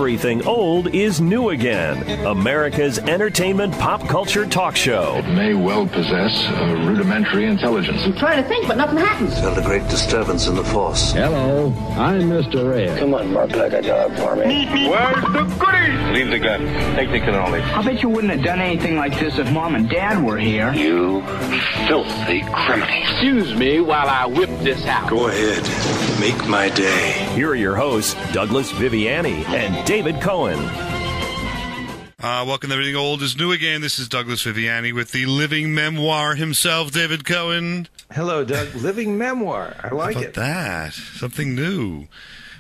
Everything old is new again. America's entertainment pop culture talk show. It may well possess a rudimentary intelligence. I'm trying to think, but nothing happens. Felt a great disturbance in the force. Hello, I'm Mr. Red. Come on, Mark, like a job for me. Where's the goodies? Leave the gun. Take the cannoli. I bet you wouldn't have done anything like this if Mom and Dad were here. You filthy criminal. Excuse me while I whip this out. Go ahead. Make my day. Here are your hosts, Douglas Viviani and David Cohen. Welcome to Everything Old is New Again. This is Douglas Viviani with the living memoir himself, David Cohen. Hello, Doug. Living memoir. I like How about it. that? Something new.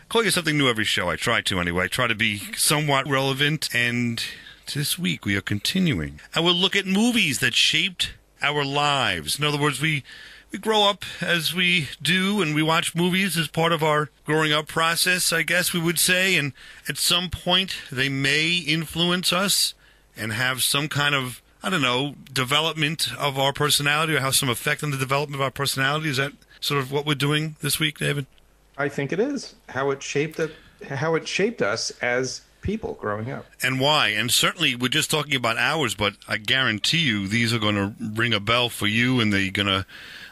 Call you something new every show. I try to anyway. I try to be somewhat relevant. And this week we are continuing. I will look at movies that shaped our lives. In other words, we grow up as we do, and we watch movies as part of our growing up process, I guess we would say, and at some point they may influence us and have some kind of, I don't know, development of our personality or have some effect on the development of our personality. Is that sort of what we're doing this week, David? I think it is. How it shaped us as people growing up. And why? And certainly we're just talking about ours, but I guarantee you these are going to ring a bell for you, and they're going to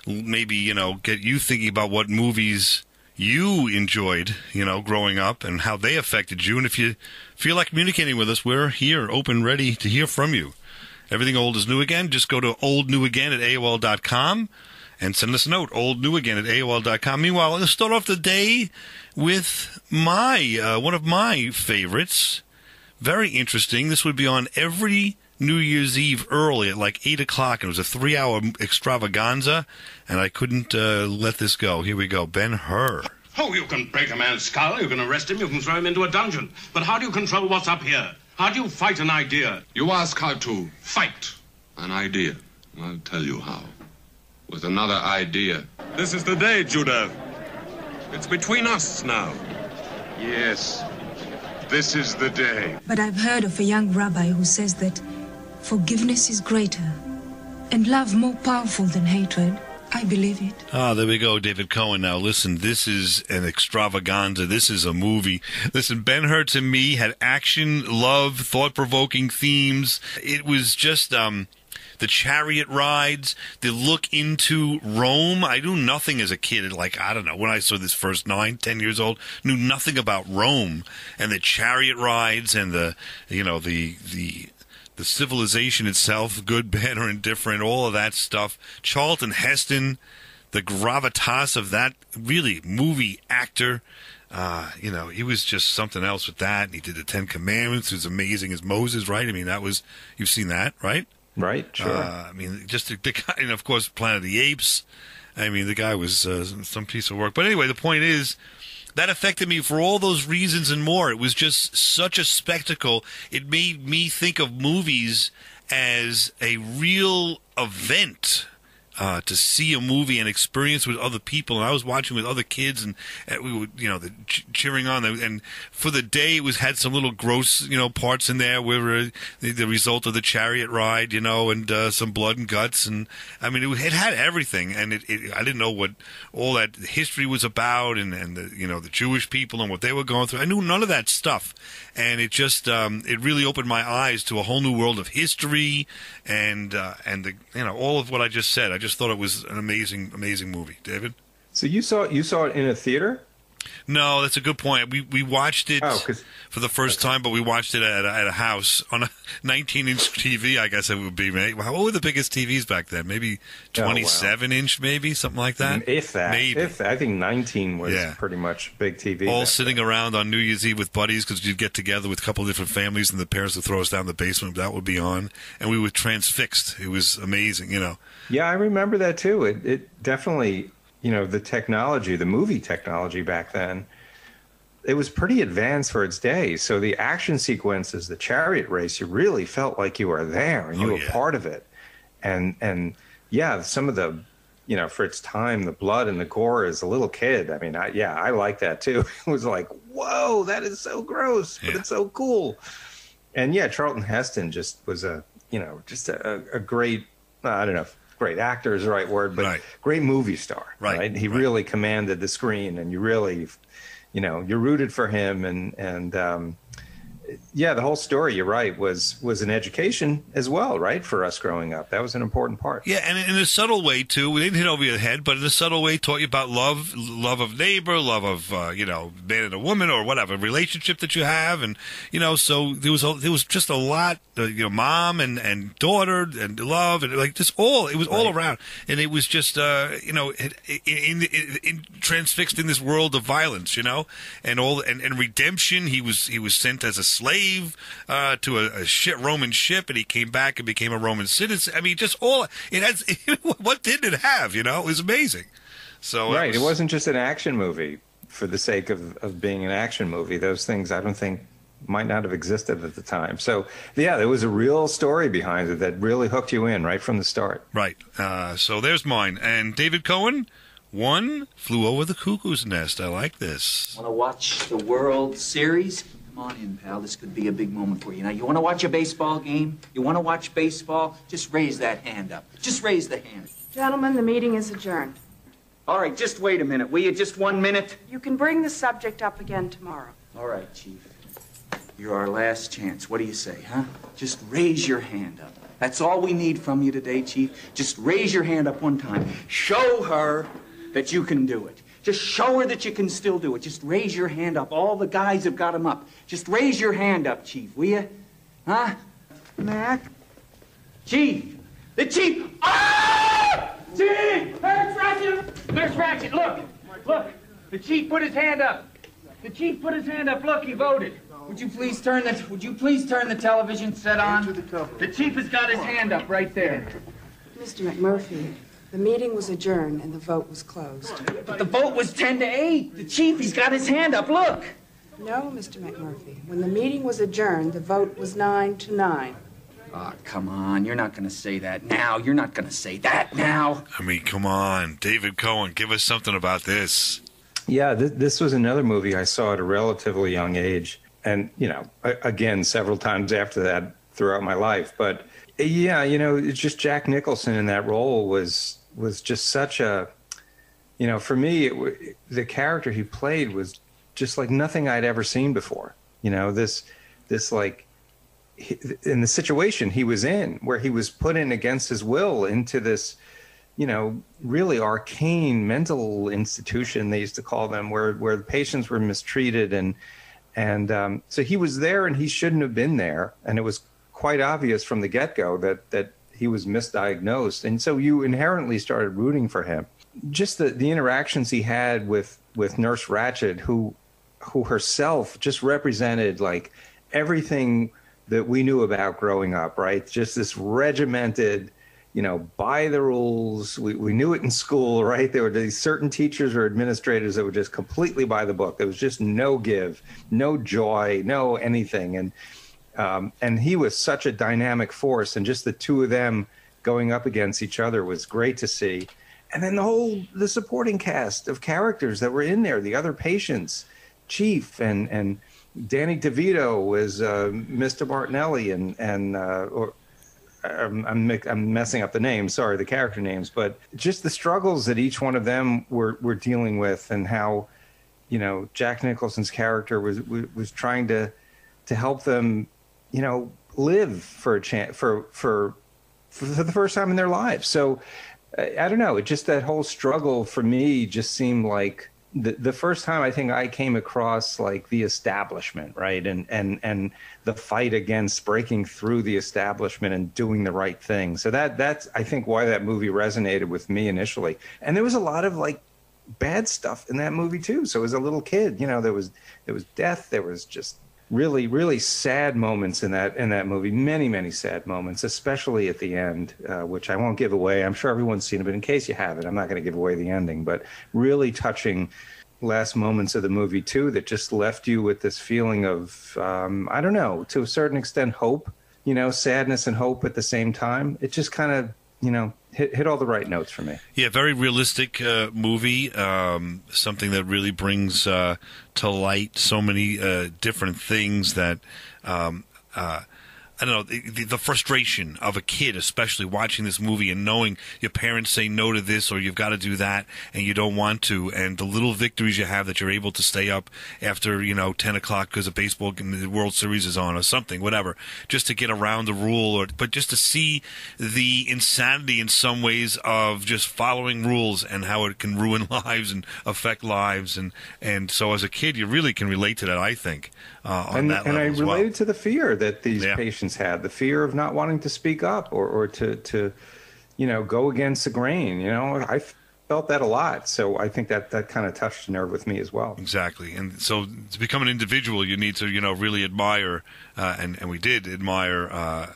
maybe, get you thinking about what movies you enjoyed, growing up and how they affected you. And if you feel like communicating with us, we're here, open, ready to hear from you. Everything Old is New Again. Just go to oldnewagain@AOL.com and send us a note, oldnewagain@AOL.com. Meanwhile, let's start off the day with one of my favorites. Very interesting. This would be on every New Year's Eve early at like 8 o'clock. It was a 3-hour extravaganza, and I couldn't let this go. Here we go. Ben-Hur. Oh, you can break a man's skull, you can arrest him, you can throw him into a dungeon. But how do you control what's up here? How do you fight an idea? You ask how to fight an idea. I'll tell you how. With another idea. This is the day, Judah. It's between us now. Yes, this is the day. But I've heard of a young rabbi who says that forgiveness is greater and love more powerful than hatred. I believe it. There we go, David Cohen. Now, listen, this is an extravaganza. This is a movie. Listen, Ben-Hur to me had action, love, thought-provoking themes. It was just the chariot rides, the look into Rome. I knew nothing as a kid. I don't know, when I saw this first 9, 10 years old, knew nothing about Rome and the chariot rides and the civilization itself, good, bad, or indifferent, all of that stuff. Charlton Heston, the gravitas of that really movie actor. He was just something else with that. And he did the 10 Commandments. It was amazing as Moses, right? I mean, you've seen that, right? Right, sure. Just the guy, and of course, Planet of the Apes. I mean, the guy was some piece of work. But anyway, the point is, that affected me for all those reasons and more. It was just such a spectacle. It made me think of movies as a real event. To see a movie and experience with other people, and I was watching with other kids, and we would, cheering on. And for the day, had some little gross, parts in there where the result of the chariot ride, and some blood and guts, and I mean, it had everything. And I didn't know what all that history was about, and the Jewish people and what they were going through. I knew none of that stuff, and it just it really opened my eyes to a whole new world of history, and all of what I just said. I just thought it was an amazing movie. David? So you saw it in a theater? No, that's a good point. We watched it for the first time, but we watched it at a house on a 19-inch TV, I guess it would be. What were the biggest TVs back then? Maybe 27-inch, maybe? Something like that? If that. Maybe. I think 19 was pretty much big TV. All sitting around on New Year's Eve with buddies, because you'd get together with a couple of different families, and the parents would throw us down in the basement. That would be on, and we were transfixed. It was amazing, Yeah, I remember that, too. It definitely... the technology, the movie technology back then, it was pretty advanced for its day. So the action sequences, the chariot race, you really felt like you were there and you were part of it. And some of the, for its time, the blood and the gore as a little kid. I mean, I like that too. It was like, whoa, that is so gross, but it's so cool. And Charlton Heston just was a great, I don't know if great actor is the right word, but great movie star, right? He really commanded the screen, and you really, you rooted for him, and yeah, the whole story, you're right, was an education as well, right, for us growing up. That was an important part. Yeah, and in a subtle way, too. We didn't hit over your head, but in a subtle way, taught you about love of neighbor, love of, man and a woman or whatever, relationship that you have. And, so there was just a lot, mom and daughter and love and like just it was all around. And it was just, transfixed in this world of violence, and redemption. He was sent as a slave to a Roman ship, and he came back and became a Roman citizen. I mean, just all it has. What didn't it have? It was amazing. So right, it wasn't just an action movie for the sake of being an action movie. Those things I don't think might not have existed at the time. So yeah, there was a real story behind it that really hooked you in right from the start. Right. So there's mine. And David Cohen. One Flew Over the Cuckoo's Nest. I like this. Want to watch the World Series? Come on in, pal. This could be a big moment for you. Now, you want to watch a baseball game? You want to watch baseball? Just raise that hand up. Just raise the hand. Gentlemen, the meeting is adjourned. All right, just wait a minute, will you? Just 1 minute? You can bring the subject up again tomorrow. All right, Chief. You're our last chance. What do you say, huh? Just raise your hand up. That's all we need from you today, Chief. Just raise your hand up one time. Show her that you can do it. Just show her that you can still do it. Just raise your hand up. All the guys have got them up. Just raise your hand up, Chief, will you? Huh? Mac? Chief! The Chief! Ah! Chief! Nurse Ratchet! Nurse Ratchet, look! Look! The Chief put his hand up. The Chief put his hand up. Look, he voted. Would you please turn the television set on? The Chief has got his hand up right there. Mr. McMurphy, the meeting was adjourned and the vote was closed. But the vote was 10-8. The Chief, he's got his hand up. Look. No, Mr. McMurphy. When the meeting was adjourned, the vote was 9-9. Oh, come on. You're not going to say that now. You're not going to say that now. I mean, come on. David Cohen, give us something about this. Yeah, this was another movie I saw at a relatively young age. And, again, several times after that throughout my life. But, yeah, it's just Jack Nicholson in that role was just such a, for me, the character he played was just like nothing I'd ever seen before. This like, in the situation he was in, where he was put in against his will into this, really arcane mental institution, they used to call them, where the patients were mistreated. And so he was there and he shouldn't have been there. And it was quite obvious from the get-go that he was misdiagnosed. And so you inherently started rooting for him. Just the interactions he had with Nurse Ratched, who herself just represented like everything that we knew about growing up, right? Just this regimented, by the rules. We knew it in school, right? There were these certain teachers or administrators that were just completely by the book. There was just no give, no joy, no anything. And he was such a dynamic force, and just the two of them going up against each other was great to see. And then the supporting cast of characters that were in there, the other patients, Chief and Danny DeVito was Mr. Martinelli, I'm messing up the names, sorry, the character names, but just the struggles that each one of them were dealing with, and how, Jack Nicholson's character was trying to help them, live for a chance for the first time in their lives. So I don't know, it just, that whole struggle for me just seemed like the first time I think I came across like the establishment, right? And the fight against breaking through the establishment and doing the right thing. So that's, I think, why that movie resonated with me initially. And there was a lot of like bad stuff in that movie too. So as a little kid, there was death. There was just really, really sad moments in that movie. Many, many sad moments, especially at the end, which I won't give away. I'm sure everyone's seen it, but in case you haven't, I'm not going to give away the ending. But really touching last moments of the movie too, that just left you with this feeling of, I don't know, to a certain extent, hope. Sadness and hope at the same time. It just kind of, hit all the right notes for me. Yeah, very realistic movie. Something that really brings to light so many different things that I don't know, the frustration of a kid, especially watching this movie and knowing your parents say no to this or you've got to do that and you don't want to, and the little victories you have that you're able to stay up after, 10 o'clock because a baseball game, the World Series is on or something, whatever, just to get around the rule, but just to see the insanity in some ways of just following rules and how it can ruin lives and affect lives. And so as a kid, you really can relate to that, I think, on that level as well. And I related to the fear that these patients had, the fear of not wanting to speak up or to go against the grain. I felt that a lot. So I think that kind of touched a nerve with me as well. Exactly. And so to become an individual, you need to, really admire, and we did admire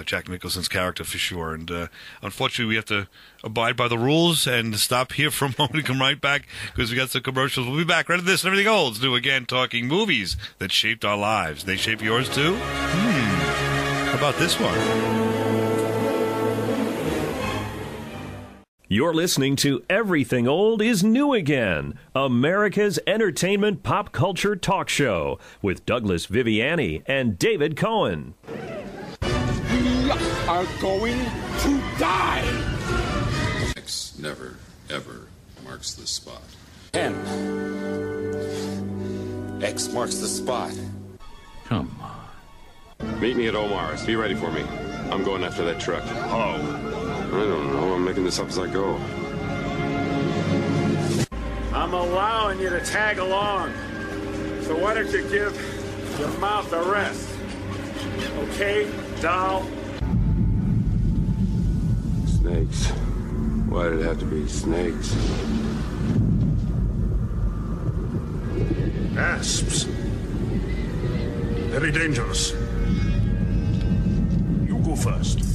Jack Nicholson's character for sure. And unfortunately, we have to abide by the rules and stop here for a moment and come right back because we got some commercials. We'll be back right at this and everything old. Let's do again, talking movies that shaped our lives. They shape yours too? How about this one? You're listening to Everything Old is New Again, America's entertainment pop culture talk show with Douglas Viviani and David Cohen. We are going to die. X never, ever marks the spot. 10. X marks the spot. Come on. Meet me at Omar's. Be ready for me. I'm going after that truck. Oh. I don't know. I'm making this up as I go. I'm allowing you to tag along. So why don't you give your mouth a rest? Okay, doll? Snakes. Why did it have to be snakes? Asps. Very dangerous. You go first.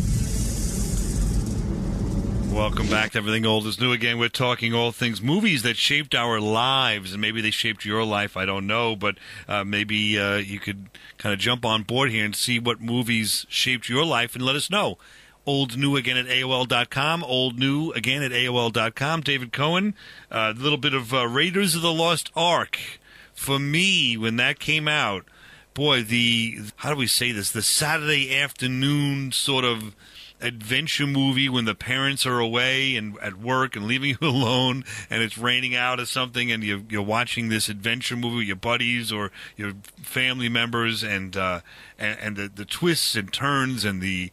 Welcome back to Everything Old is New Again. We're talking all things movies that shaped our lives, and maybe they shaped your life. I don't know, but maybe you could kind of jump on board here and see what movies shaped your life and let us know. Old New Again at AOL.com. Old New Again at AOL.com. David Cohen, a little bit of Raiders of the Lost Ark. For me, when that came out, boy, how do we say this? The Saturday afternoon sort of adventure movie when the parents are away and at work and leaving you alone and it's raining out or something and you're watching this adventure movie with your buddies or your family members and the twists and turns and the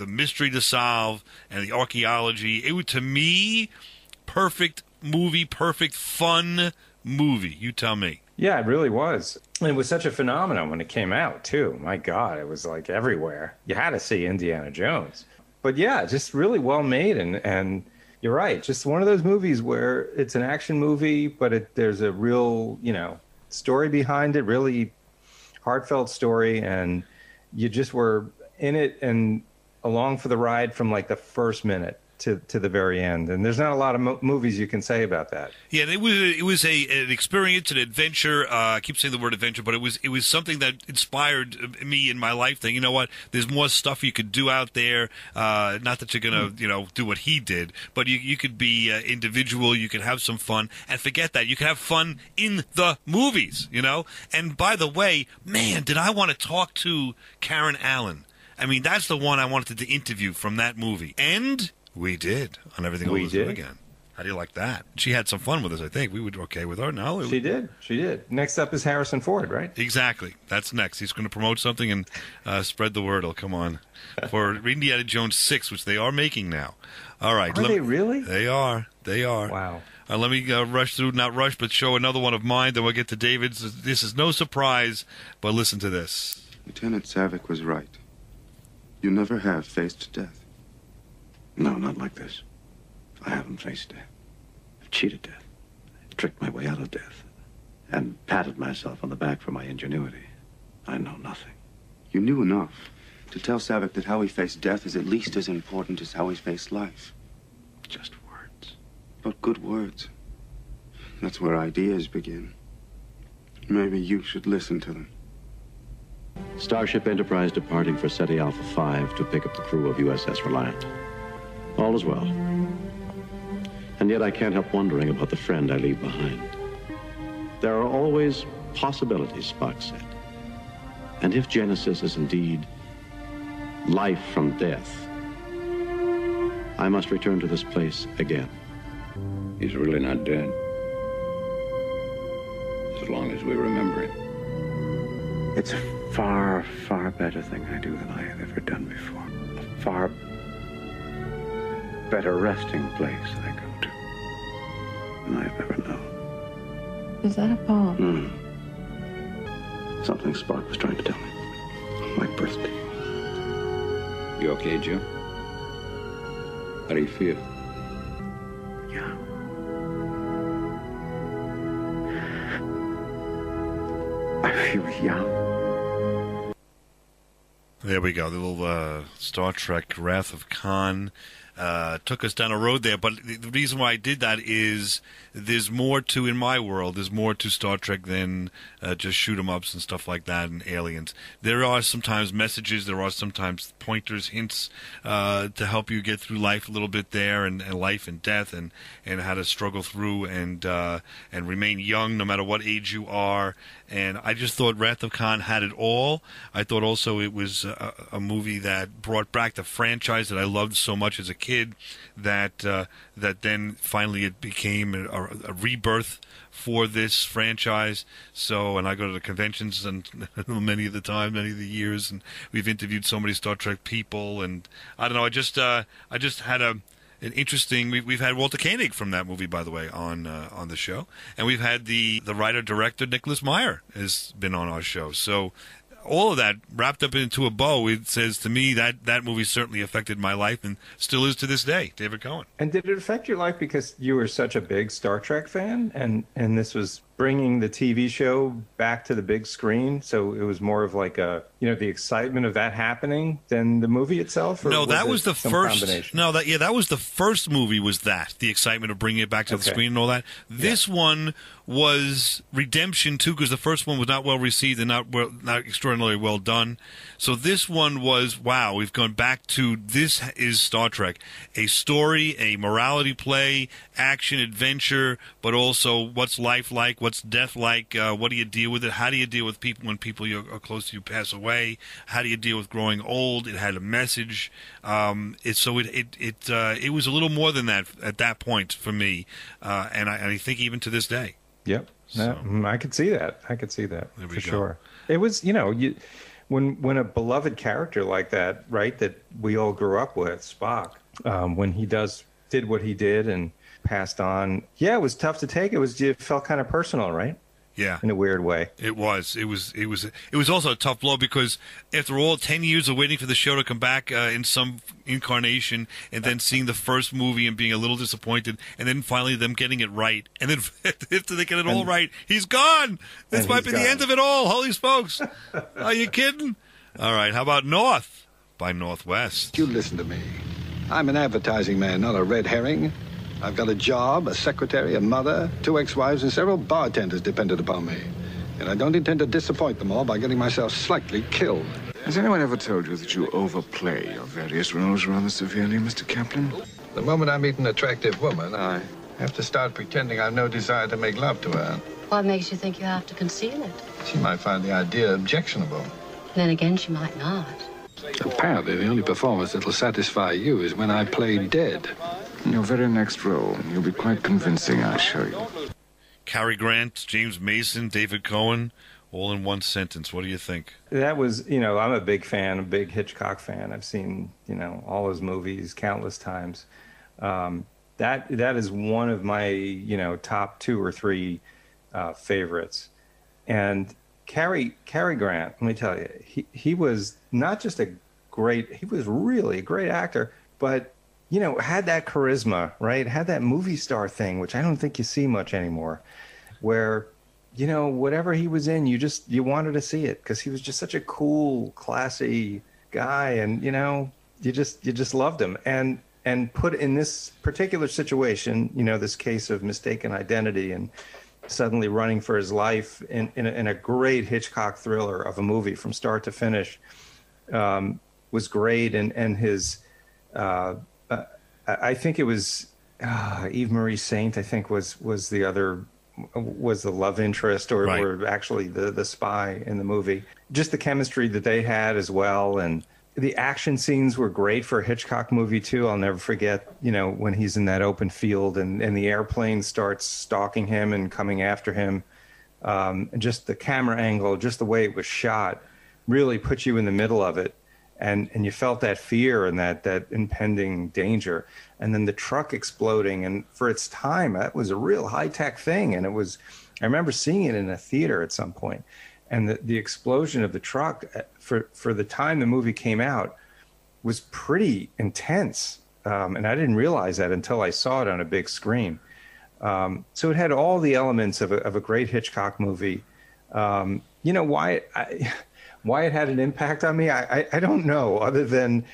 mystery to solve and the archaeology. It was, to me, perfect movie, perfect fun movie. You tell me. Yeah, it really was. It was such a phenomenon when it came out, too. My God, it was like everywhere. You had to see Indiana Jones. But yeah, just really well made. And you're right. Just one of those movies where it's an action movie, but there's a real, story behind it, really heartfelt story. And you just were in it and along for the ride from like the first minute to the very end. And there's not a lot of movies you can say about that. Yeah, it was an experience, an adventure. I keep saying the word adventure, but it was something that inspired me in my life. That, you know what, there's more stuff you could do out there. Not that you're gonna do what he did, but you could be individual. You can have some fun, and forget that you can have fun in the movies. And by the way, man, did I want to talk to Karen Allen? I mean, that's the one I wanted to interview from that movie. And we did on Everything Old is New Again. How do you like that? She had some fun with us, I think. We were okay with her. No, She did. Next up is Harrison Ford, right? Exactly. That's next. He's going to promote something and spread the word. Come on. For Indiana Jones 6, which they are making now. All right. Are they really? They are. Wow. Let me rush through, not rush, but show another one of mine. Then we'll get to David's. This is no surprise, but listen to this. Lieutenant Savick was right. You never have faced death. No, not like this. I haven't faced death. I've cheated death. I tricked my way out of death. And patted myself on the back for my ingenuity. I know nothing. You knew enough to tell Savick that how he faced death is at least as important as how he faced life. Just words. But good words. That's where ideas begin. Maybe you should listen to them. Starship Enterprise departing for SETI Alpha 5 to pick up the crew of USS Reliant. All is well. And yet I can't help wondering about the friend I leave behind. There are always possibilities, Spock said. And if Genesis is indeed life from death, I must return to this place again. He's really not dead. As long as we remember it. It's a far, far better thing I do than I have ever done before. A far better resting place I go to than I've ever known. Is that a poem? Something Spock was trying to tell me on my birthday. You okay, Jim? How do you feel? Yeah. I feel young. There we go. The little Star Trek Wrath of Khan took us down a road there. But the reason why I did that is there's more to, in my world, there's more to Star Trek than just shoot-em-ups and stuff like that and aliens. There are sometimes messages, there are sometimes pointers, hints to help you get through life a little bit there, and life and death, and how to struggle through and remain young no matter what age you are. And I just thought Wrath of Khan had it all. I thought also it was a movie that brought back the franchise that I loved so much as a kid, that then finally it became a rebirth for this franchise. So, and I go to the conventions and many of the years, and we've interviewed so many Star Trek people, and I don't know, I just had an interesting. We've had Walter Koenig from that movie, by the way, on the show, and we've had the writer director Nicholas Meyer has been on our show. So all of that wrapped up into a bow, it says to me that movie certainly affected my life and still is to this day. David Cohen. And did it affect your life because you were such a big Star Trek fan, and this was bringing the TV show back to the big screen? So it was more of like the excitement of that happening than the movie itself? Or no, that was the first. Combination? No, that was the first movie. Was that the excitement of bringing it back to the screen and all that? This one was redemption too, because the first one was not well received and not extraordinarily well done. So this one was, wow, we've gone back to, this is Star Trek, a story, a morality play, action, adventure, but also what's life like, what's death like, what do you deal with it, how do you deal with people when people are close to you pass away, how do you deal with growing old? It had a message. It was a little more than that at that point for me, and I think even to this day. Yep. So, I could see that. For sure. It was, when a beloved character like that, right, that we all grew up with, Spock, when he did what he did and passed on, it was tough to take. It felt kind of personal, right? Yeah. In a weird way. It was. It was also a tough blow because after all 10 years of waiting for the show to come back in some incarnation, and then seeing the first movie and being a little disappointed, and then finally them getting it right, and then after they get it all right, he's gone. This might be the end of it all. Holy smokes. Are you kidding? All right. How about North by Northwest? You listen to me. I'm an advertising man, not a red herring. I've got a job, a secretary, a mother, 2 ex-wives, and several bartenders dependent upon me. And I don't intend to disappoint them all by getting myself slightly killed. Has anyone ever told you that you overplay your various roles rather severely, Mr. Kaplan? The moment I meet an attractive woman, I have to start pretending I've no desire to make love to her. What makes you think you have to conceal it? She might find the idea objectionable. Then again, she might not. Apparently, the only performance that'll satisfy you is when I play dead. In your very next role, you'll be quite convincing, I assure you. Cary Grant, James Mason, David Cohen, all in one sentence. What do you think? That was, I'm a big fan, a big Hitchcock fan. I've seen, all his movies countless times. That is one of my, top 2 or 3 favorites. And Cary Grant, let me tell you, he was not just he was really a great actor, but had that charisma, right? Had that movie star thing, which I don't think you see much anymore, where, whatever he was in, you wanted to see it because he was just such a cool, classy guy, and, you just loved him. And put in this particular situation, this case of mistaken identity and suddenly running for his life in a great Hitchcock thriller of a movie from start to finish, was great. And his, I think it was Eve Marie Saint, I think was the other was the love interest or actually the spy in the movie. Just the chemistry that they had as well. And the action scenes were great for a Hitchcock movie, too. I'll never forget, when he's in that open field and the airplane starts stalking him and coming after him. And just the camera angle, just the way it was shot, really put you in the middle of it. And you felt that fear and that impending danger. And then the truck exploding. And for its time, that was a real high-tech thing. And I remember seeing it in a theater at some point. And the explosion of the truck, for the time the movie came out, was pretty intense. And I didn't realize that until I saw it on a big screen. So it had all the elements of a great Hitchcock movie. Why it had an impact on me, I don't know, other than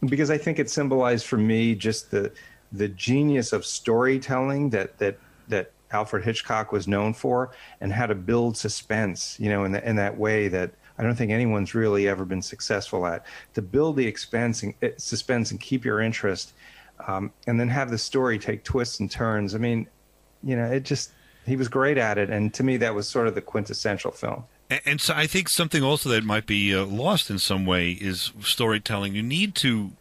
because I think it symbolized for me just the genius of storytelling that Alfred Hitchcock was known for, and how to build suspense, in that way that I don't think anyone's really ever been successful at, to build the suspense and keep your interest, and then have the story take twists and turns. I mean, he was great at it, and to me that was sort of the quintessential film. And so I think something also that might be lost in some way is storytelling. You need to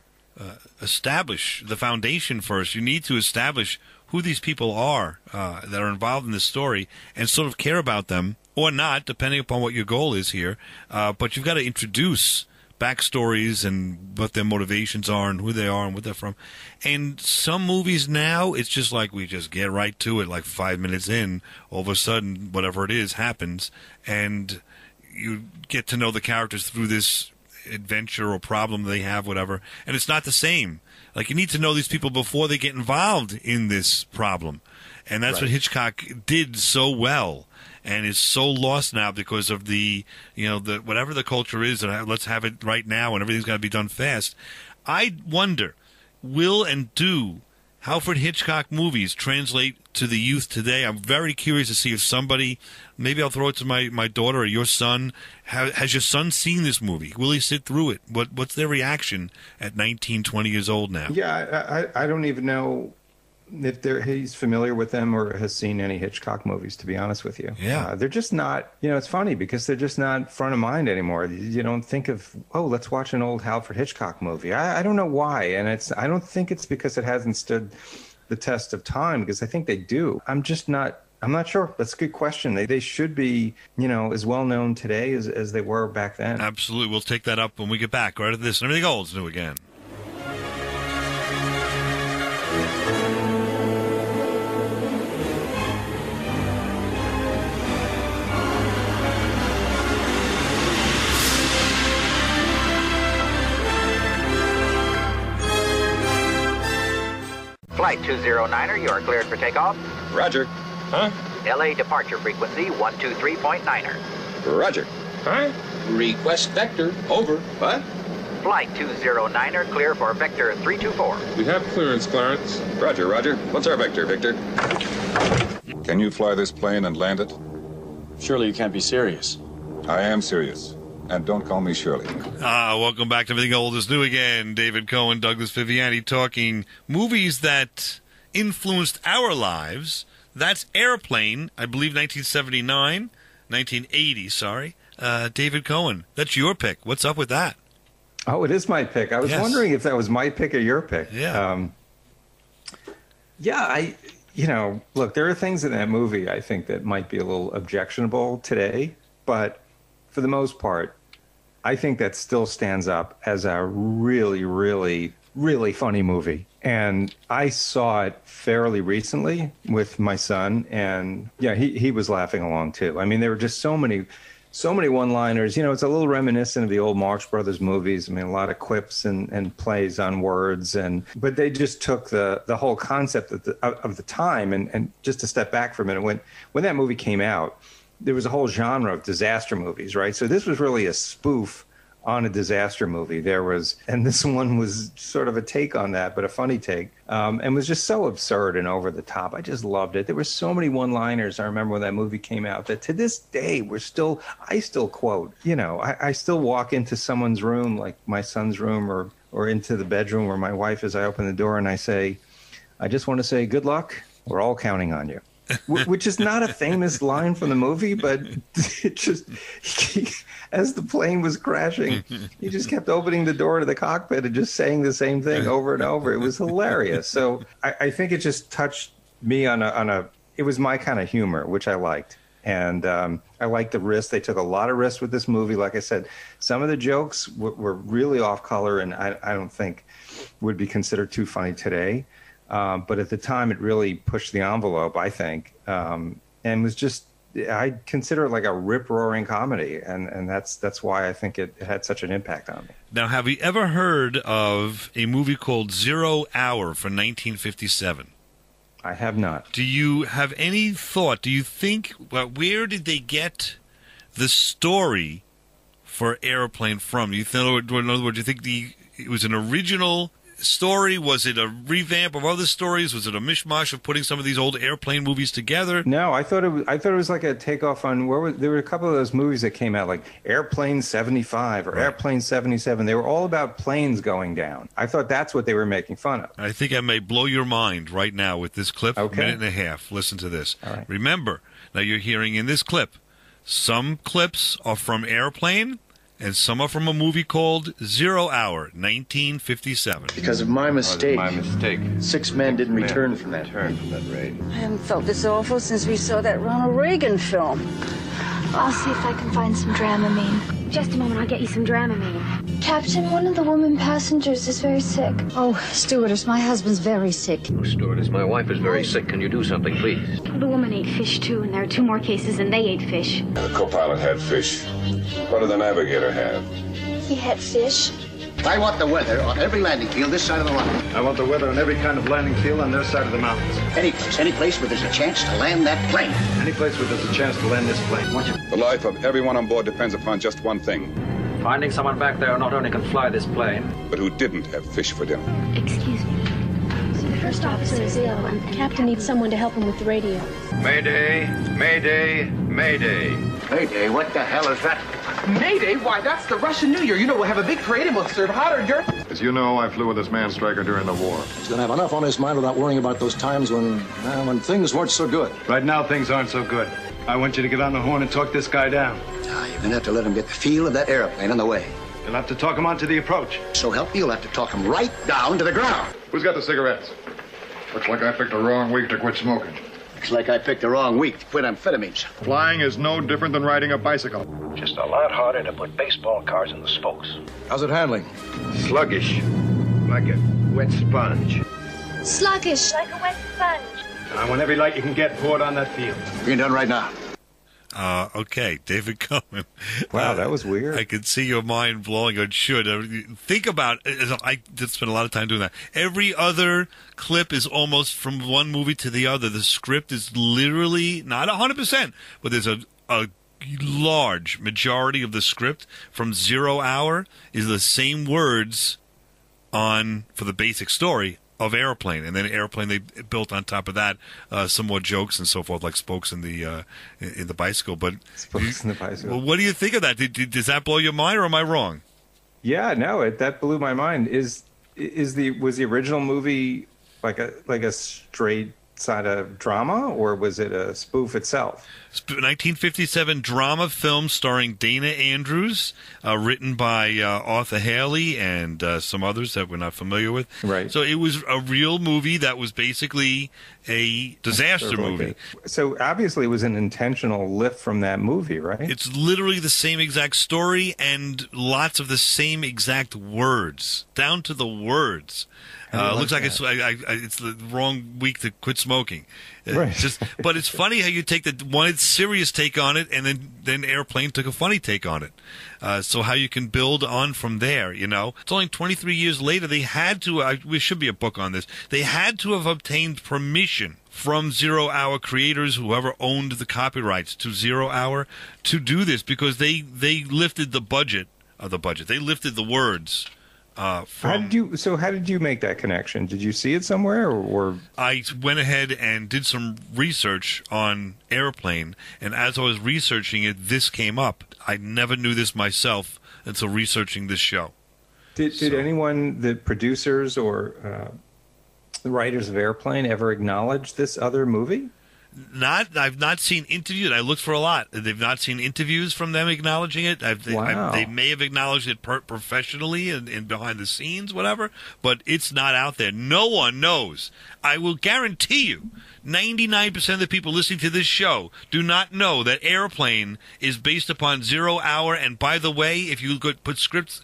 establish the foundation first. You need to establish who these people are that are involved in this story and sort of care about them, or not, depending upon what your goal is here. But you've got to introduce backstories and what their motivations are and who they are and what they're from. And some movies now, it's just like we just get right to it, like 5 minutes in, all of a sudden, whatever it is happens, and you get to know the characters through this adventure or problem they have, whatever, and it's not the same. Like, you need to know these people before they get involved in this problem. And that's what Hitchcock did so well, and is so lost now because of the whatever the culture is, and let's have it right now, and everything's got to be done fast. I wonder, will and do Alfred Hitchcock movies translate to the youth today? I'm very curious to see if somebody, maybe I'll throw it to my daughter or your son. Has your son seen this movie? Will he sit through it? What's their reaction at 19, 20 years old now? Yeah, I don't even know if he's familiar with them or has seen any Hitchcock movies, to be honest with you. Yeah. They're just not, it's funny because they're just not front of mind anymore. You don't think of, let's watch an old Alfred Hitchcock movie. I don't know why. And I don't think it's because it hasn't stood the test of time, because I think they do. I'm not sure. That's a good question. They should be, as well known today as they were back then. Absolutely. We'll take that up when we get back. Right at this and everything old's new again. Flight 209er, you are cleared for takeoff. Roger. Huh? LA departure frequency 123.9er. Roger. Huh? Request vector. Over. What? Flight 209er, clear for vector 324. We have clearance, Clarence. Roger, Roger. What's our vector, Victor? Can you fly this plane and land it? Surely you can't be serious. I am serious. And don't call me Shirley. Welcome back to Everything Old is New again. David Cohen, Douglas Viviani, talking movies that influenced our lives. That's Airplane, I believe 1980, sorry. David Cohen, that's your pick. What's up with that? Oh, it is my pick. I was wondering if that was my pick or your pick. Yeah. Look, there are things in that movie I think that might be a little objectionable today, but for the most part, I think that still stands up as a really, really, really funny movie. And I saw it fairly recently with my son, and he was laughing along too. I mean, there were just so many one-liners. It's a little reminiscent of the old Marx Brothers movies. I mean, a lot of quips and plays on words, but they just took the whole concept of the time. And just to step back for a minute, when that movie came out, there was a whole genre of disaster movies, right? So this was really a spoof on a disaster movie. And this one was sort of a take on that, but a funny take, and was just so absurd and over the top. I just loved it. There were so many one-liners. I remember when that movie came out that to this day I still quote. I still walk into someone's room, like my son's room, or into the bedroom where my wife is. I open the door and I say, "I just want to say good luck. We're all counting on you." which is not a famous line from the movie, but it just, as the plane was crashing, he just kept opening the door to the cockpit and just saying the same thing over and over. It was hilarious. So I think it just touched me on a it was my kind of humor, which I liked. And I liked the risks. They took a lot of risks with this movie. Like I said, some of the jokes were really off color, and I don't think would be considered too funny today. But at the time, it really pushed the envelope, I think, and was just, I consider it like a rip-roaring comedy, and that's why I think it had such an impact on me. Now, have you ever heard of a movie called 0 Hour from 1957? I have not. Do you have any thought? Do you think, well, where did they get the story for Airplane from? Do you think, in other words, do you think it was an original story? Was it a revamp of other stories? Was it a mishmash of putting some of these old Airplane movies together? No, I thought it was like a takeoff on there were a couple of those movies that came out, like Airplane 75 or Airplane 77. They were all about planes going down. I thought that's what they were making fun of. I think I may blow your mind right now with this clip. Okay. A minute and a half. Listen to this. All right. Remember, now you're hearing in this clip, some clips are from Airplane, and some are from a movie called 0 Hour, 1957. Because of my mistake. 6 men didn't return from that raid. I haven't felt this awful since we saw that Ronald Reagan film. I'll see if I can find some Dramamine. Just a moment, I'll get you some Dramamine. Captain, one of the women passengers is very sick. Oh, stewardess, my husband's very sick. Oh, stewardess, my wife is very sick. Can you do something, please? The woman ate fish, too, and there are 2 more cases, and they ate fish. The co-pilot had fish. What did the navigator have? He had fish. I want the weather on every landing field this side of the line. I want the weather on every kind of landing field on their side of the mountains. Any place where there's a chance to land that plane. Any place where there's a chance to land this plane. The life of everyone on board depends upon just one thing. Finding someone back there who not only can fly this plane, but who didn't have fish for dinner. Excuse me. The first officer is ill, and the captain needs someone to help him with the radio. Mayday, Mayday, Mayday. Mayday, what the hell is that? Mayday? Why, that's the Russian New Year. You know, we'll have a big parade and we'll serve hot hors d'oeuvres. As you know, I flew with this man Stryker during the war. He's gonna have enough on his mind without worrying about those times when things weren't so good. Right now, things aren't so good. I want you to get on the horn and talk this guy down. You're gonna have to let him get the feel of that airplane on the way. You'll have to talk him onto the approach. So help me, you'll have to talk him right down to the ground. Who's got the cigarettes? Looks like I picked the wrong week to quit smoking. Looks like I picked the wrong week to quit amphetamines. Flying is no different than riding a bicycle. Just a lot harder to put baseball cards in the spokes. How's it handling? Sluggish. Like a wet sponge. Sluggish. Like a wet sponge. And I want every light you can get poured on that field. Being done right now. Okay, David Cohen. Wow, that was weird. I could see your mind blowing. It should. Think about it. I did spend a lot of time doing that. Every other clip is almost from one movie to the other. The script is literally, not 100%, but there's a large majority of the script from 0 Hour is the same words for the basic story of Airplane, and then Airplane they built on top of that some more jokes and so forth, like spokes in the bicycle. But spokes in the bicycle. Well, what do you think of that? Does that blow your mind, or am I wrong? Yeah, no, that blew my mind. Was the original movie like a straight side of drama, or was it a spoof itself? 1957 drama film starring Dana Andrews, written by Arthur Haley and some others that we're not familiar with. Right. So it was a real movie that was basically a disaster movie. So obviously it was an intentional lift from that movie, right? It's literally the same exact story and lots of the same exact words, down to the words. Looks like it's the wrong week to quit smoking. Right. But it's funny how you take one serious take on it, and then Airplane took a funny take on it. So how you can build on from there, you know. It's only 23 years later. They had to, there should be a book on this, they had to have obtained permission from 0 Hour creators, whoever owned the copyrights to 0 Hour, to do this, because they lifted the budget of the budget. They lifted the words. How did you make that connection? Did you see it somewhere, or? I went ahead and did some research on Airplane, and as I was researching it, this came up. I never knew this myself until researching this show. Did anyone, the producers or the writers of Airplane, ever acknowledge this other movie? I've not seen interviews. I looked for a lot. They've not seen interviews from them acknowledging it. They may have acknowledged it professionally and behind the scenes, whatever, but it's not out there. No one knows. I will guarantee you 99% of the people listening to this show do not know that Airplane is based upon 0 Hour. And by the way, if you could put script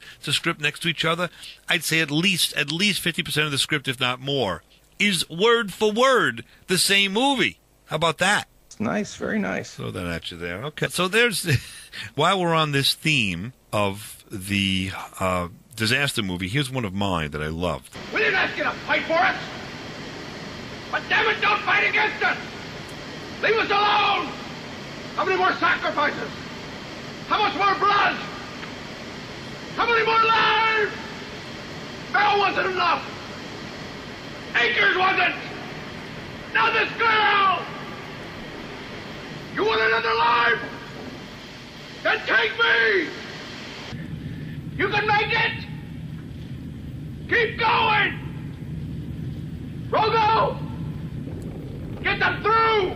next to each other, I'd say at least 50% of the script, if not more, is word for word the same movie. How about that? Nice, very nice. Throw that at you there. Okay, so there's, while we're on this theme of the disaster movie, here's one of mine that I loved. We didn't ask you to fight for us! But damn it, don't fight against us! Leave us alone! How many more sacrifices? How much more blood? How many more lives? Barrel wasn't enough! Acres wasn't! Now this girl! You want another life? Then take me! You can make it! Keep going! Rogo! Get them through!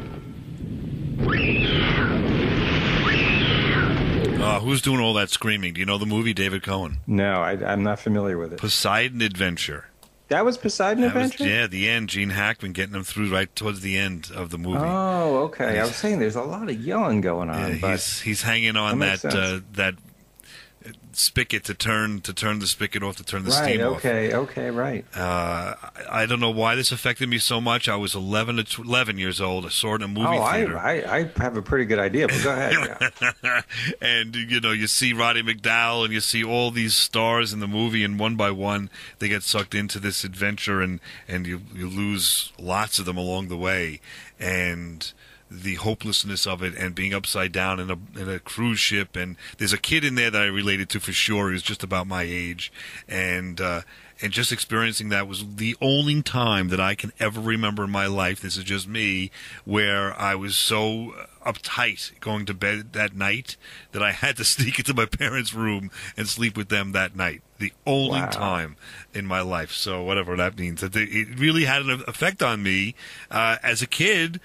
Who's doing all that screaming? Do you know the movie, David Cohen? No, I'm not familiar with it. Poseidon Adventure. That was Poseidon Adventure? Yeah, the end. Gene Hackman getting them through right towards the end of the movie. Oh, okay. I was saying there's a lot of yelling going on. Yeah, he's hanging on that spigot to turn the spigot off, to turn the steam off. Okay, right. I don't know why this affected me so much. I was 11 years old. I saw it in a movie theater. I have a pretty good idea, but go ahead. Yeah. And, you see Roddy McDowall and you see all these stars in the movie, and one by one they get sucked into this adventure, and you lose lots of them along the way. And the hopelessness of it, and being upside down in a cruise ship, and there's a kid in there that I related to for sure. He was just about my age, and just experiencing that was the only time that I can ever remember in my life, this is just me, where I was so uptight going to bed that night that I had to sneak into my parents' room and sleep with them that night. The only time in my life. So whatever that means, it really had an effect on me as a kid,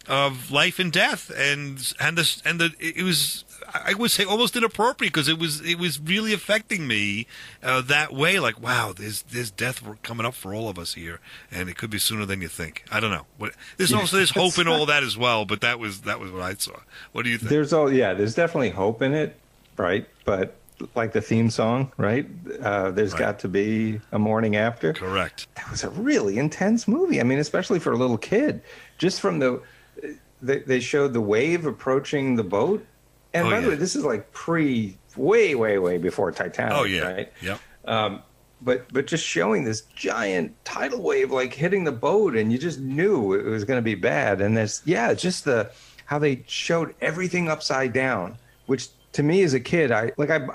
of life and death, it was, I would say, almost inappropriate, because it was really affecting me that way. Like, wow, there's death coming up for all of us here, and it could be sooner than you think. I don't know. There's hope in all that as well, but that was what I saw. What do you think? There's definitely hope in it, right? But like the theme song, right? There's got to be a morning after. Correct. That was a really intense movie. I mean, especially for a little kid. Just from they showed the wave approaching the boat. And by the way, this is like way before Titanic. Oh, yeah. Right? Yep. But just showing this giant tidal wave like hitting the boat, and you just knew it was going to be bad. And just how they showed everything upside down, which to me as a kid, I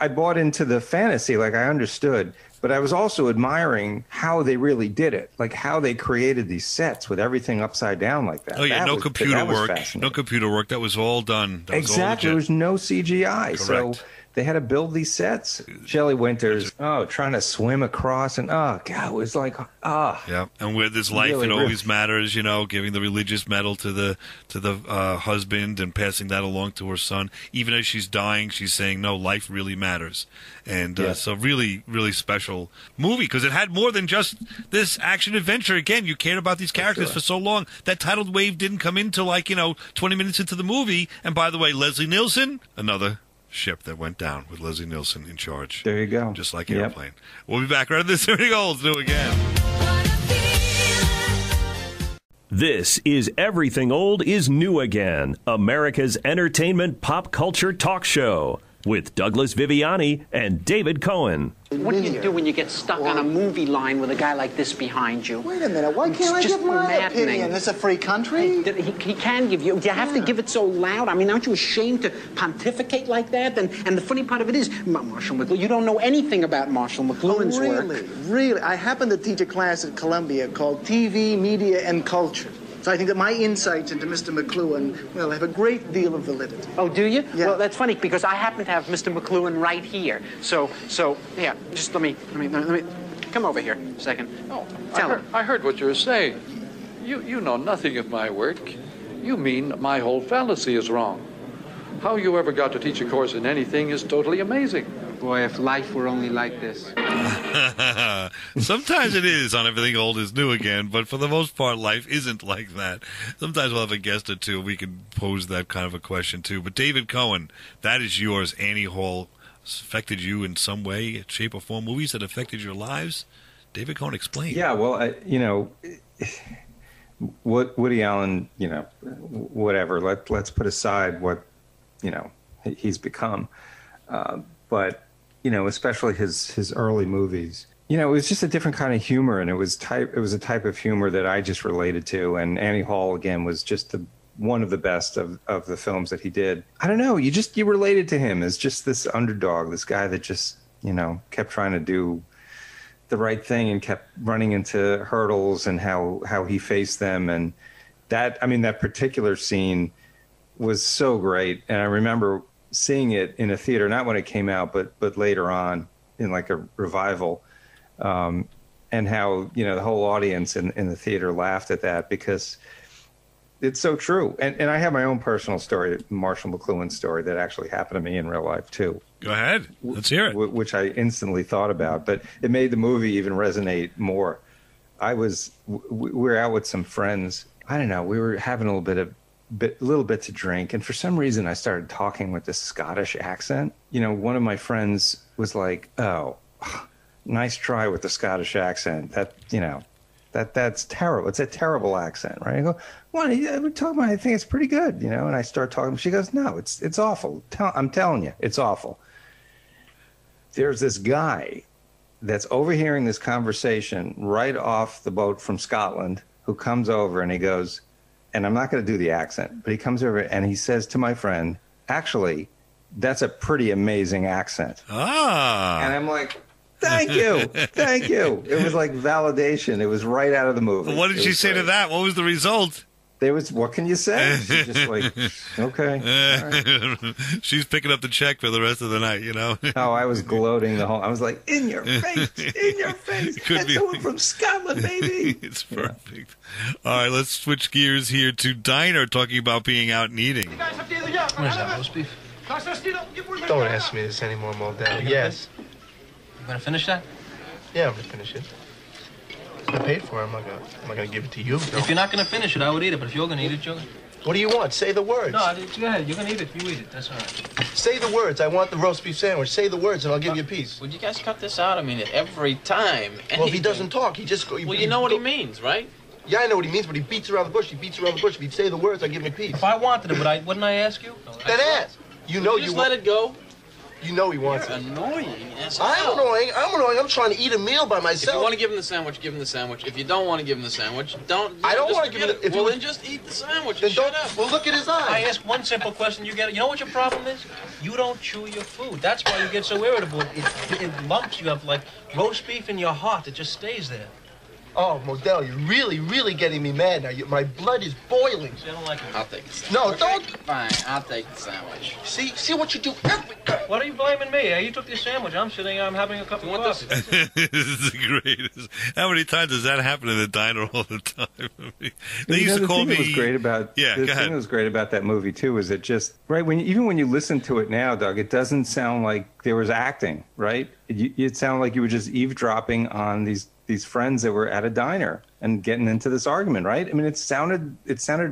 bought into the fantasy, like I understood. But I was also admiring how they really did it, like how they created these sets with everything upside down like that. Oh, yeah, no computer work. No computer work. That was all done. Exactly. There was no CGI. Correct. So they had to build these sets. Shelley Winters, trying to swim across, and God, it was like, Yeah, and with this life, really, it always matters, giving the religious medal to the husband and passing that along to her son. Even as she's dying, she's saying, no, life really matters. And so really, really special movie, because it had more than just this action adventure. Again, you cared about these characters for so long. That tidal wave didn't come in till 20 minutes into the movie. And by the way, Leslie Nielsen, another ship that went down with Leslie Nielsen in charge. There you go. Just like Airplane. We'll be back right after this. Everything old's new again. This is Everything Old is New Again, America's entertainment pop culture talk show with Douglas Viviani and David Cohen. What do you do when you get stuck on a movie line with a guy like this behind you? Wait a minute, why can't I give my opinion? It's a free country. He can give you. You have to give it so loud. I mean, aren't you ashamed to pontificate like that? And the funny part of it is, Marshall McLuhan, you don't know anything about Marshall McLuhan's work. Really? I happen to teach a class at Columbia called TV, Media, and Culture. So I think that my insights into Mr. McLuhan, well, have a great deal of validity. Oh, do you? Yeah. Well, that's funny, because I happen to have Mr. McLuhan right here. So, yeah, just let me come over here a second. Oh, Tell him. I heard what you were saying. You know nothing of my work. You mean my whole fallacy is wrong. How you ever got to teach a course in anything is totally amazing. Boy, if life were only like this. Sometimes it is on Everything Old is New Again, but for the most part, life isn't like that. Sometimes we'll have a guest or two. We can pose that kind of a question, too. But David Cohen, that is yours. Annie Hall affected you in some way, shape, or form. Movies that affected your lives? David Cohen, explain. Yeah, well, what Woody Allen, whatever. Let's put aside what, he's become. But, especially his early movies, it was just a different kind of humor, and it was a type of humor that I just related to. And Annie Hall, again, was just one of the best of the films that he did. I don't know, you related to him as just this underdog, this guy that just, kept trying to do the right thing and kept running into hurdles, and how he faced them. And that particular scene was so great. And I remember seeing it in a theater, not when it came out, but later on in like a revival, and how, the whole audience in the theater laughed at that because it's so true. And I have my own personal story, Marshall McLuhan's story, that actually happened to me in real life too. Go ahead. Let's hear it. Which I instantly thought about, but it made the movie even resonate more. We were out with some friends. I don't know. We were having a little bit to drink, and for some reason I started talking with this Scottish accent. One of my friends was like, "Oh, nice try with the Scottish accent. That's terrible. It's a terrible accent, right?" I go, "What are you talking about? I think it's pretty good, And I start talking. She goes, "No, it's awful. I'm telling you, it's awful." There's this guy that's overhearing this conversation right off the boat from Scotland who comes over and he goes, and I'm not going to do the accent, but he comes over and he says to my friend, "Actually, that's a pretty amazing accent." Ah. And I'm like, "Thank you. Thank you." It was like validation. It was right out of the movie. Well, what did she say to that? What was the result? What can you say? She's just like, okay. All right. She's picking up the check for the rest of the night, Oh, I was gloating I was like, in your face, in your face. That's someone from Scotland, baby. It's perfect. All right, let's switch gears here to Diner, talking about being out and eating. Where's that roast beef? Don't ask me this anymore, Modell. Yes. You gonna finish that? Yeah, I'm gonna finish it. I paid for it. I'm not gonna give it to you. If you're not gonna finish it, I would eat it. But if you're gonna eat it, what do you want? Say the words. No, go ahead. You're gonna eat it. You eat it. That's all right. Say the words. I want the roast beef sandwich. Say the words, and I'll give you a piece. Would you guys cut this out? I mean, every time. Well, if he doesn't talk, he just go. Well, you know what he means, right? Yeah, I know what he means, but he beats around the bush. If he'd say the words, I'd give him a piece. If I wanted it, wouldn't I ask you? Then ask. You just let it go. You know he wants You're it. Annoying. I'm annoying. I'm trying to eat a meal by myself. If you want to give him the sandwich, give him the sandwich. If you don't want to give him the sandwich, don't. I don't want to give him the. Well, then just eat the sandwich. Then shut up. Well, look at his eyes. I ask one simple question. You get it. You know what your problem is? You don't chew your food. That's why you get so irritable. It lumps. You have like roast beef in your heart. It just stays there. Oh, Modell, you're really, really getting me mad now. My blood is boiling. See, I don't like it. I'll take it. No, don't. Fine, I'll take the sandwich. See what you do every time. What are you blaming me? You took the sandwich. I'm sitting. I'm having a cup of coffee. This is the greatest. How many times does that happen in the diner all the time? They used to call me. The thing that was great about that movie too is it just right even when you listen to it now, Doug, it doesn't sound like there was acting. Right? It sounded like you were just eavesdropping on these friends that were at a diner and getting into this argument, right? I mean, it sounded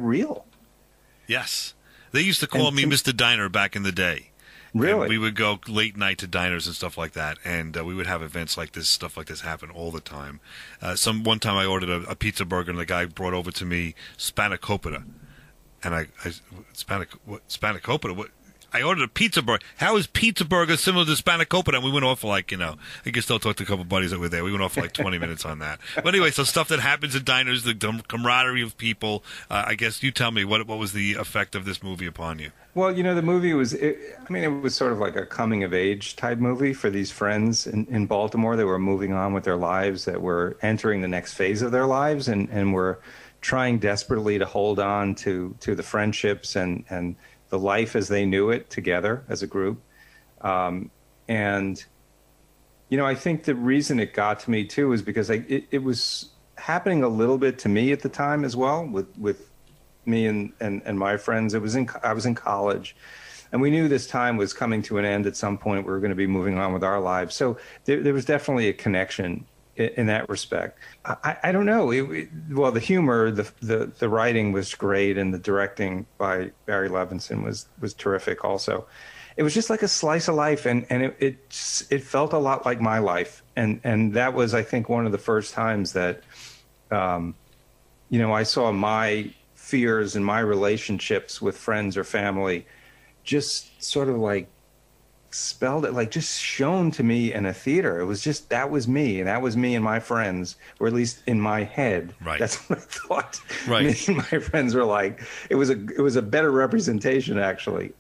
real. Yes. They used to call me Mr. Diner back in the day. Really? And we would go late night to diners and stuff like that, and we would have events like this, stuff like this happen all the time. One time I ordered a pizza burger, and the guy brought over to me spanakopita. And spanakopita? What? I ordered a pizza burger. How is pizza burger similar to spanakopita? And we went off for I guess I'll talk to a couple buddies that were there. We went off for 20 minutes on that. But anyway, so stuff that happens in diners, the camaraderie of people. I guess you tell me, what was the effect of this movie upon you? Well, the movie was, it was sort of like a coming-of-age type movie for these friends in Baltimore that were moving on with their lives, that were entering the next phase of their lives, and were trying desperately to hold on to the friendships and the life as they knew it together as a group. And, I think the reason it got to me, too, is because it was happening a little bit to me at the time as well with me and my friends. I was in college, and we knew this time was coming to an end at some point. We were going to be moving on with our lives. So there was definitely a connection in that respect. I don't know. Well, the humor, the writing was great, and the directing by Barry Levinson was terrific also. It was just like a slice of life, and it felt a lot like my life. And that was, I think, one of the first times that, I saw my fears and my relationships with friends or family just sort of like spelled it, like just shown to me in a theater. It was just, that was me, and that was me and my friends, or at least in my head. Right. That's what I thought. Right. Me and my friends were like, it was a better representation, actually.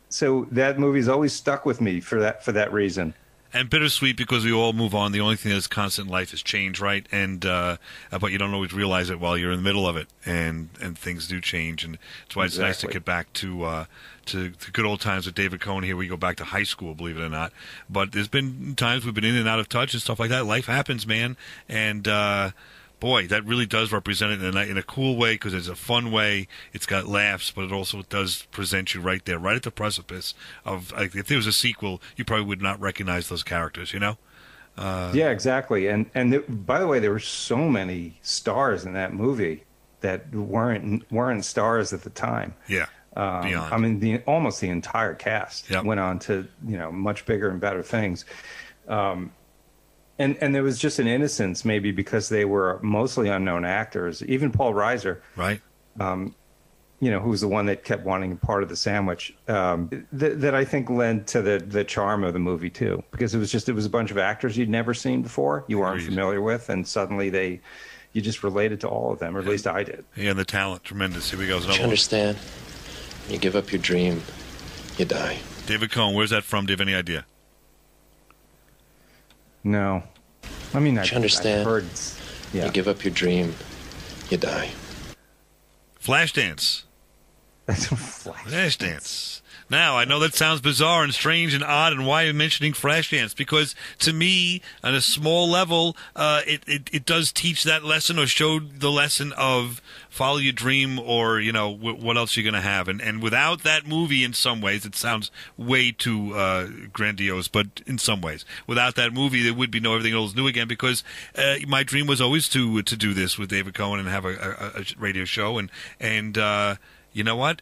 So that movie's always stuck with me for that reason. And bittersweet because we all move on. The only thing that's constant in life is change, right? And but you don't always realize it while you're in the middle of it, and things do change. And that's why it's nice to get back to good old times with David Cohen here. We go back to high school, believe it or not. But there's been times we've been in and out of touch and stuff like that. Life happens, man. And boy, that really does represent it in a cool way, because it's a fun way. It's got laughs, but it also does present you right there, right at the precipice of, like, if there was a sequel, you probably would not recognize those characters, you know? Yeah, exactly. And by the way, there were so many stars in that movie that weren't stars at the time. Yeah, beyond. I mean, almost the entire cast went on to much bigger and better things. And there was just an innocence, maybe because they were mostly unknown actors. Even Paul Reiser, right? Who was the one that kept wanting part of the sandwich. That I think led to the charm of the movie too, because it was a bunch of actors you'd never seen before, you weren't familiar with, and suddenly you just related to all of them, or at least I did. Yeah, and the talent, tremendous. Here we go. Don't you understand? When you give up your dream, you die. David Cohen, where's that from? Do you have any idea? No. I mean, I understand. I've heard, You give up your dream, you die. Flashdance. That's Flashdance. Now, I know that sounds bizarre and strange and odd, and why I'm mentioning Flashdance, because to me, on a small level, it does teach that lesson, or show the lesson of follow your dream, or, what else you're going to have. And without that movie, in some ways, it sounds way too grandiose, but in some ways, without that movie, there would be no Everything Old is New Again, because my dream was always to do this with David Cohen and have a radio show. And you know what?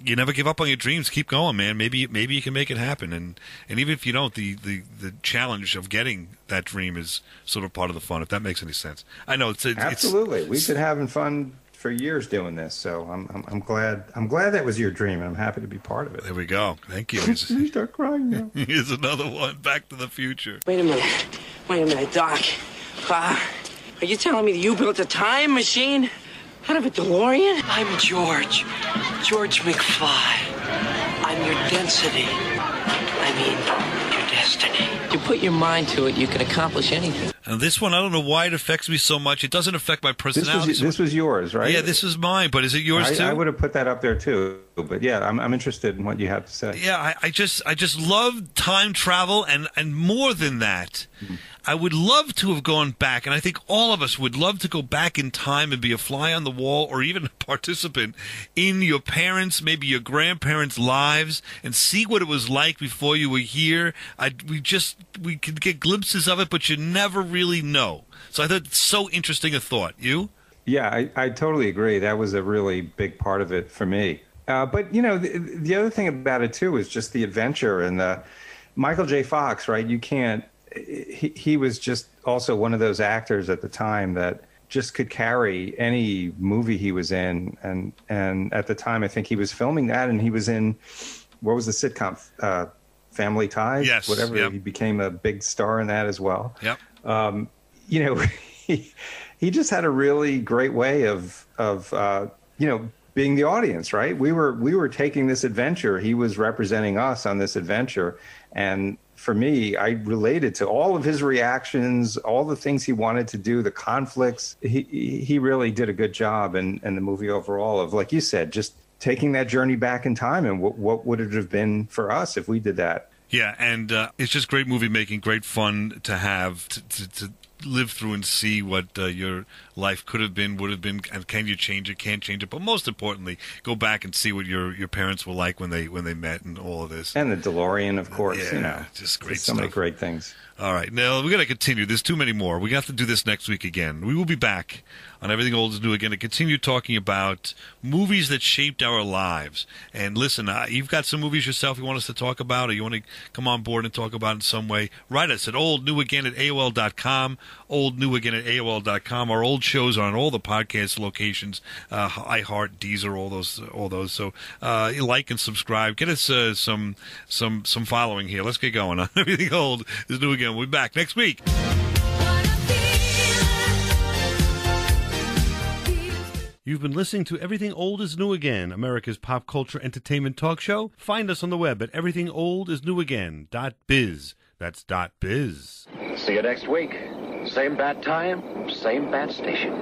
You never give up on your dreams. Keep going, man. Maybe you can make it happen. And even if you don't, the challenge of getting that dream is sort of part of the fun, if that makes any sense. I know it's absolutely. We've been having fun for years doing this, so I'm glad that was your dream, and I'm happy to be part of it. There we go. Thank you. You start crying now. Here's another one. Back to the Future. Wait a minute, Doc. Are you telling me that you built a time machine out of a DeLorean? I'm George McFly. I'm your density. I mean, your destiny. You put your mind to it, you can accomplish anything. And this one, I don't know why it affects me so much. It doesn't affect my personality. This was yours, right? Yeah, this was mine, but is it yours too? I would have put that up there too, but yeah, I'm interested in what you have to say. Yeah, I just love time travel, and more than that, I would love to have gone back, and I think all of us would love to go back in time and be a fly on the wall, or even a participant in your parents', maybe your grandparents' lives, and see what it was like before you were here. We could get glimpses of it, but you never really know. So I thought it's so interesting a thought. You? Yeah, I totally agree. That was a really big part of it for me. But the other thing about it too is just the adventure, and the Michael J. Fox, right? You can't. He was just also one of those actors at the time that just could carry any movie he was in, and at the time I think he was filming that, and he was in, what was the sitcom, Family Ties? Yes. Whatever. Yep. He became a big star in that as well. Yep. He just had a really great way of being the audience, right? We were taking this adventure. He was representing us on this adventure, and for me, I related to all of his reactions, all the things he wanted to do, the conflicts. He really did a good job in the movie overall of, like you said, just taking that journey back in time, and what would it have been for us if we did that? Yeah, and it's just great movie making, great fun to have, live through and see what your life could have been, would have been, and can you change it, can't change it. But most importantly, go back and see what your parents were like when they met and all of this. And the DeLorean, of course. Yeah, just great so stuff. many great things. All right, now we're going to continue. There's too many more. We have to do this next week again. We will be back on Everything Old is New again to continue talking about movies that shaped our lives. And listen, you've got some movies yourself you want us to talk about, or you want to come on board and talk about in some way, write us at oldnewagain@AOL.com, oldnewagain@AOL.com. Our old shows are on all the podcast locations, iHeart, Deezer, all those. So like and subscribe. Get us some following here. Let's get going on Everything Old is New again. We'll be back next week. You've been listening to Everything Old is New Again, America's pop culture entertainment talk show. Find us on the web at everythingoldisnewagain.biz. That's .biz. See you next week. Same bat time, same bat station.